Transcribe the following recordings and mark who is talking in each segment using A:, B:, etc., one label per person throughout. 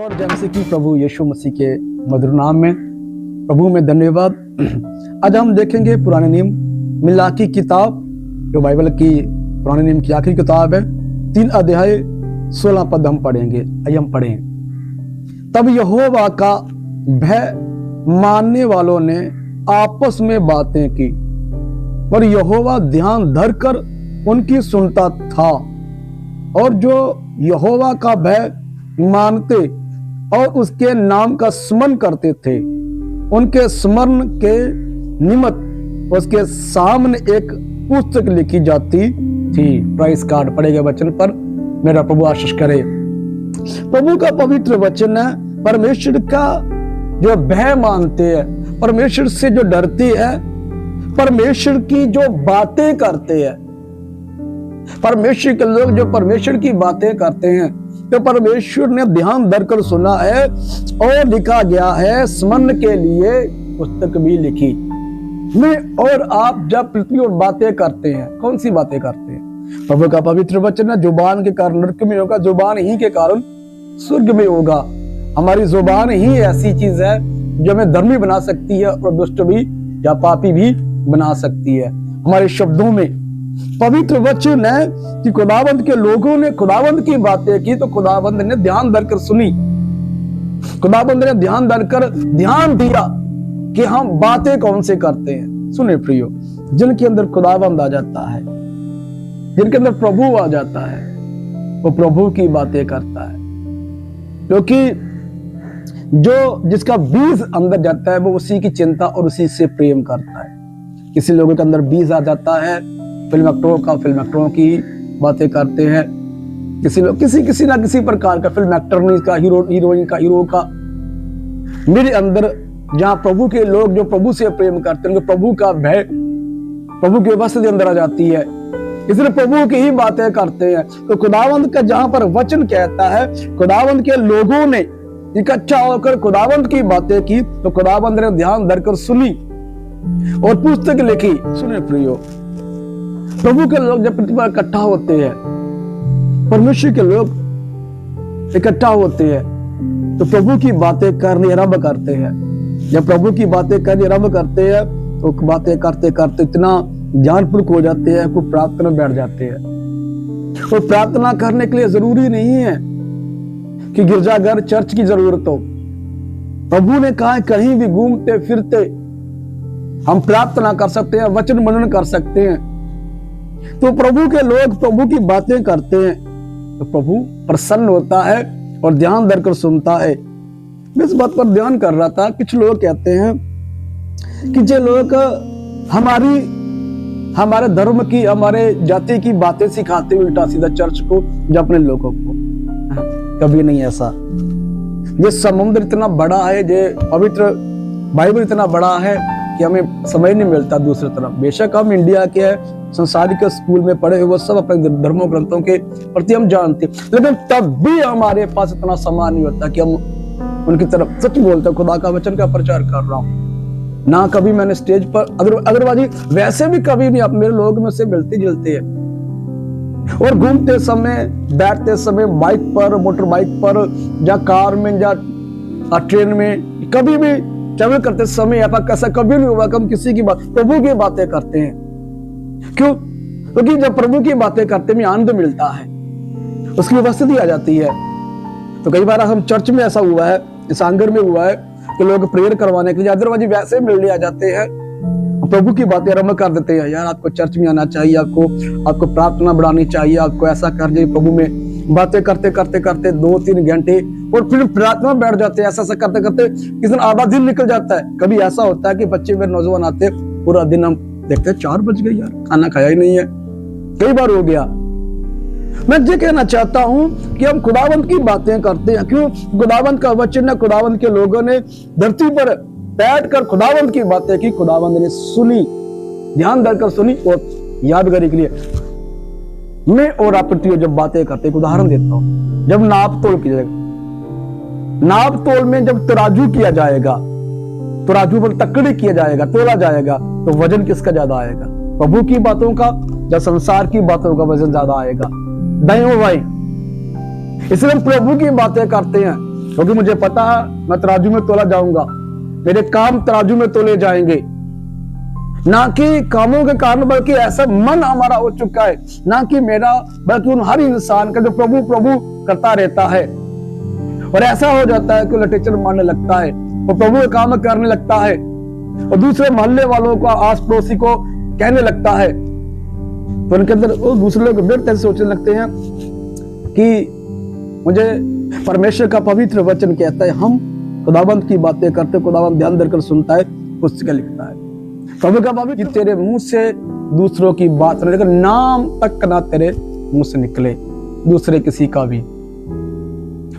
A: और जैसे कि प्रभु यीशु मसीह के मधुर नाम में प्रभु में धन्यवाद। आज हम देखेंगे पुराने नियम मिलाकी किताब, जो बाइबल की पुराने नियम की आखिरी किताब है। 3 अध्याय 16 पद हम पढ़ेंगे। आइए हम पढ़ें। तब यहोवा का भय मानने वालों ने आपस में बातें की और यहोवा ध्यान धरकर उनकी सुनता था। और जो यहोवा का भय मानते और उसके नाम का स्मरण करते थे, उनके स्मरण के निमित्त उसके सामने एक पुस्तक लिखी जाती थी। प्राइस कार्ड पढ़ेगा वचन पर, मेरा प्रभु आशीष करे। प्रभु का पवित्र वचन है। परमेश्वर का जो भय मानते हैं, परमेश्वर से जो डरते हैं, परमेश्वर की जो बातें करते हैं, परमेश्वर के लोग जो परमेश्वर की बातें करते हैं, तो परमेश्वर ने ध्यान धरकर सुना है और लिखा गया है। स्मरण के लिए पुस्तक भी लिखी। मैं और आप जब पृथ्वी और बातें करते हैं, कौन सी बातें करते हैं? प्रभु का पवित्र वचन है, जुबान के कारण नरक में होगा, जुबान ही के कारण स्वर्ग में होगा। हमारी जुबान ही ऐसी चीज है जो हमें धर्मी बना सकती है और दुष्ट भी या पापी भी बना सकती है। हमारे शब्दों में पवित्र वचन है कि खुदावंद के लोगों ने खुदावंद की बातें की तो खुदावंद ने ध्यान धरकर सुनी। खुदावंद ने ध्यान धरकर ध्यान दिया कि हम बातें कौन से करते हैं। सुने प्रियो, जिनके अंदर खुदावंद आ जाता है, जिनके अंदर प्रभु आ जाता है, वो प्रभु की बातें करता है। क्योंकि जो जिसका बीज अंदर जाता है वो उसी की चिंता और उसी से प्रेम करता है। किसी लोगों के अंदर बीज आ जाता है फिल्म एक्टरों की बातें करते हैं। किसी लोग किसी ना किसी प्रकार का फिल्म एक्टर का, हीरोइन का, हीरो का। मेरे अंदर जहां प्रभु के लोग जो प्रभु से प्रेम करते हैं, प्रभु का भय, प्रभु की उपस्थिति अंदर आ जाती है, इसलिए प्रभु की ही बातें करते हैं। तो खुदावंद का जहां पर वचन कहता है, खुदावंद के लोगों ने इकट्ठा होकर खुदावंद की बातें की तो खुदावंद ने ध्यान धरकर सुनी और पुस्तक लिखी। सुने प्रियो, प्रभु के लोग जब पृथ्वी पर इकट्ठा होते हैं, परमेश्वर के लोग इकट्ठा होते हैं, तो प्रभु की बातें करने आरंभ करते हैं। जब प्रभु की बातें करने आरंभ करते हैं तो बातें करते करते इतना ज्ञानपूर्वक हो जाते हैं कि प्रार्थना बैठ जाते हैं। और प्रार्थना करने के लिए जरूरी नहीं है कि गिरजाघर चर्च की जरूरत हो। प्रभु ने कहा कहीं भी घूमते फिरते हम प्रार्थना कर सकते हैं, वचन मनन कर सकते हैं। तो प्रभु के लोग प्रभु की बातें करते हैं तो प्रभु प्रसन्न होता है और ध्यान धरकर सुनता है। मैं इस बात पर ध्यान कर रहा था, कुछ लोग कहते हैं कि जो लोग हमारे धर्म की, हमारे जाति की बातें सिखाते उल्टा सीधा चर्च को या अपने लोगों को। कभी नहीं ऐसा। ये समुद्र इतना बड़ा है, ये पवित्र बाइबल इतना बड़ा है कि हमें समय नहीं मिलता दूसरी तरफ। बेशक हम इंडिया के हैं, संसारिक स्कूल में पढ़े हुए, सब अपने धर्मों ग्रंथों के प्रति हम जानते हैं, लेकिन तब भी हमारे पास इतना समय नहीं होता कि हम उनकी तरफ सच बोलते। खुदा का वचन का प्रचार कर रहा हूँ ना, कभी मैंने स्टेज पर अगरवादी वैसे भी कभी नहीं। आप मेरे लोग में से मिलते जुलते हैं और घूमते समय, बैठते समय, बाइक पर, मोटर बाइक पर, या कार में, या ट्रेन में, कभी भी ट्रैवल करते समय ऐसा कभी नहीं हुआ कि हम किसी की बात, प्रभु की बातें करते हैं। क्यों? क्योंकि जब प्रभु की बातें करते में आनंद मिलता है, उसकी उपस्थिति आ जाती है। तो कई बार हम चर्च में ऐसा हुआ है, इस आंगन में हुआ है कि लोग प्रेयर करवाने के लिए अदरवाइज वैसे मिलने आ जाते हैं, प्रभु की बातें आरंभ कर देते हैं। यार आपको चर्च में आना चाहिए, आपको प्रार्थना बढ़ानी चाहिए, आपको ऐसा कर चाहिए। प्रभु में बातें करते करते करते 2-3 घंटे और फिर प्रार्थना बैठ जाते हैं। ऐसा करते करते किसी दिन आधा दिन निकल जाता है। कभी ऐसा होता है कि बच्चे मेरे नौजवान आते, पूरा दिन हम देखते हैं 4 बज गए, यार खाना खाया ही नहीं है। कई बार हो गया। मैं ये कहना चाहता हूं कि हम खुदावंत की बातें करते हैं। क्यों? खुदावंत का वचन है, खुदावंत के लोगों ने धरती पर बैठकर खुदावंत की बातें की, खुदावंत ने सुनी, ध्यान धरकर सुनी और यादगारी के लिए। मैं और आप जब बातें करते, उदाहरण देता हूं, जब नाप तोल किया जाएगा, नाप तोल में जब तराजू किया जाएगा, तराजू पर तकड़ी किया जाएगा, तोला जाएगा, तो वजन किसका ज्यादा आएगा? प्रभु की बातों का या संसार की बातों का वजन ज्यादा आएगा? दाएं बाएं। इसलिए हम प्रभु की बातें करते हैं। क्योंकि मुझे पता है मैं तराजू में तोला जाऊंगा, मेरे काम तराजू में तोले जाएंगे, ना कि कामों के कारण, बल्कि ऐसा मन हमारा हो चुका है, ना कि मेरा बल्कि उन हर इंसान का जो प्रभु प्रभु करता रहता है। और ऐसा हो जाता है कि लिटरेचर मानने लगता है और प्रभु के काम करने लगता है और दूसरे मोहल्ले वालों को, आस पड़ोसी को कहने लगता है, तो उनके अंदर वो दूसरे लोग बेहतर तरह सोचने लगते हैं कि मुझे परमेश्वर का पवित्र वचन कहता है, हम खुदाबंद की बातें करते, खुदाबंद ध्यान देकर सुनता है, पुस्तक लिखता है। प्रभु का पवित्र तेरे मुंह से दूसरों की बात न, लेकिन नाम तक ना तेरे मुंह से निकले दूसरे किसी का भी।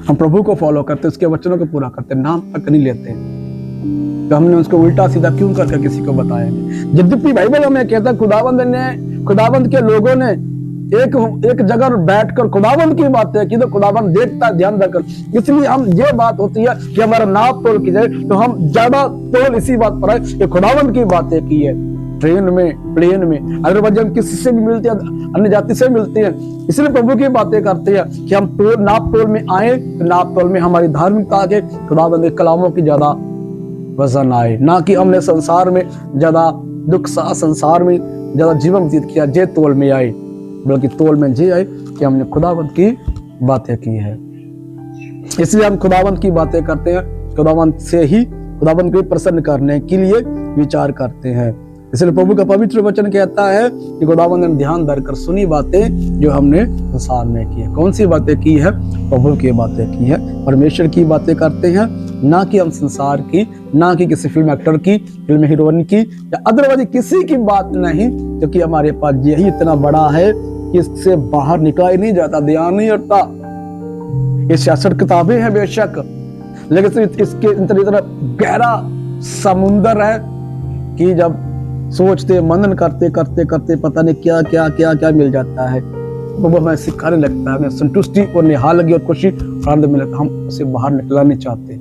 A: हम प्रभु को फॉलो करते, उसके वचनों को पूरा करते, नाम तक नहीं लेते। तो हमने उसको उल्टा सीधा क्यों करके किसी को बताया? यद्यपि बाइबल हमें कहता है खुदाबंद के लोगों ने एक जगह बैठकर खुदाबंद की बातें की, तो खुदाबंद देखता ध्यान रखकर। इसलिए हम ये बात होती है कि हमारा नाप तोल की जाए, तो हम ज्यादा तोल इसी बात पर है कि खुदाबंद की बातें की है। ट्रेन में, प्लेन में, अगर वजह हम किसी से भी मिलते हैं, अन्य जाति से मिलते हैं, इसलिए प्रभु की बातें करते हैं कि हम नाप तोल में आए, तो नाप तोल में हमारी धार्मिकता के खुदाबंद के कलामों की ज्यादा वजन आए, ना कि हमने संसार में ज्यादा दुख सहा, संसार में ज्यादा जीवन व्यतीत किया, जे तोल में आए, बल्कि तोल में जे आए कि हमने खुदाबंद की बातें की है। इसलिए हम खुदाबंद की बातें करते हैं, खुदाबंद से ही, खुदाबंद को प्रसन्न करने के लिए विचार करते हैं। इसलिए प्रभु का पवित्र वचन कहता है कि खुदाबंद ने ध्यान धरकर सुनी बातें जो हमने संसार में की है। कौन सी बातें की है? प्रभु की बातें की है, परमेश्वर की बातें करते हैं, ना कि हम संसार की, ना कि किसी फिल्म एक्टर की, फिल्म हीरोइन की या अदरवाइज किसी की बात नहीं, क्योंकि हमारे पास यही इतना बड़ा है कि इससे बाहर निकला ही नहीं जाता, ध्यान नहीं हटता। ये 66 किताबें हैं बेशक, लेकिन इसके इतना गहरा समुंदर है कि जब सोचते, मनन करते करते करते पता नहीं क्या क्या क्या क्या मिल जाता है। वो हमें सिखाने लगता है, हमें संतुष्टि और निहालगी और खुशी आनंद मिलता है। हम उसे बाहर निकलना नहीं चाहते।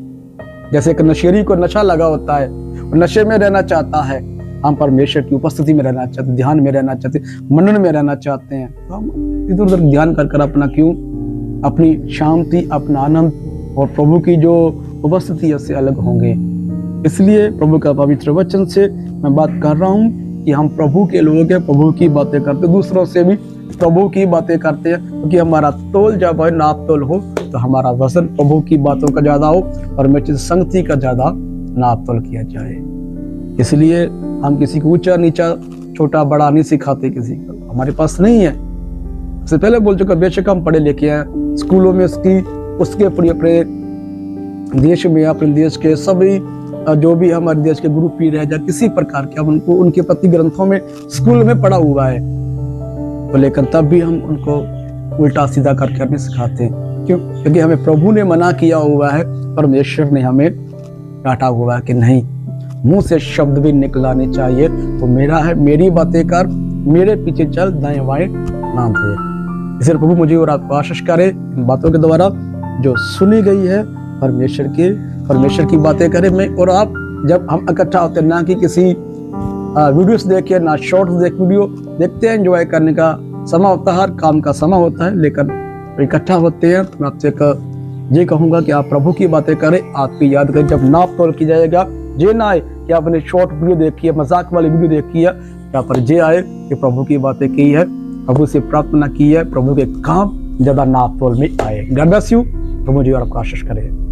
A: जैसे एक नशेड़ी को नशा लगा होता है, वो नशे में रहना चाहता है, हम परमेश्वर की उपस्थिति में रहना चाहते, ध्यान में रहना चाहते, मनन में रहना चाहते हैं। तो हम इधर उधर ध्यान कर अपना क्यों, अपनी शांति, अपना आनंद और प्रभु की जो उपस्थिति है उससे अलग होंगे। इसलिए प्रभु का पवित्र वचन से मैं बात कर रहा हूँ कि हम प्रभु के लोग हैं, प्रभु की बातें करते, दूसरों से भी प्रभु की बातें करते हैं, क्योंकि हमारा तोल जब है, नाप तोल हो, तो हमारा वजन प्रभु की बातों का ज्यादा हो और मेरी संगति का ज्यादा नाप तोल किया जाए। इसलिए हम किसी को ऊंचा नीचा, छोटा बड़ा नहीं सिखाते किसी को, हमारे पास नहीं है। सबसे पहले बोल चुका, बेशक हम पढ़े लिखे हैं, स्कूलों में उसके अपने देश में, अपने देश के सभी जो भी हमारे देश के गुरु पीर है या किसी प्रकार के, हम उनको उनके प्रति ग्रंथों में स्कूल में पढ़ा हुआ है, तो लेकिन तब भी हम उनको उल्टा सीधा करके नहीं सिखाते। क्यों? क्योंकि हमें प्रभु ने मना किया हुआ है, परमेश्वर ने हमें डांटा हुआ है कि नहीं, मुंह से शब्द भी निकलाने चाहिए, तो मेरा है, मेरी बातें कर, मेरे पीछे चल, दाएं बाएं ना दे। इसलिए प्रभु मुझे और आपको आशीष करे इन बातों के द्वारा जो सुनी गई है, परमेश्वर की बातें करें। मैं और आप जब हम इकट्ठा होते हैं, ना कि किसी वीडियोस देखे, ना शॉर्ट्स वीडियो देखते हैं, एंजॉय करने का समय होता है, हर काम का समय होता है, लेकिन इकट्ठा होते हैं। मैं आपसे ये कहूंगा कि आप प्रभु की बातें करें, आपकी याद करें, जब नाप तोल की जाएगा, ये ना आए कि आपने शॉर्ट वीडियो देखी है, मजाक वाली वीडियो देखी है, यहाँ पर ये आए कि प्रभु की बातें की है, प्रभु से प्रार्थना की है, प्रभु के काम ज्यादा नाप तोल में आए। गॉड ब्लेस यू, प्रभु जी आपको आशीष करे।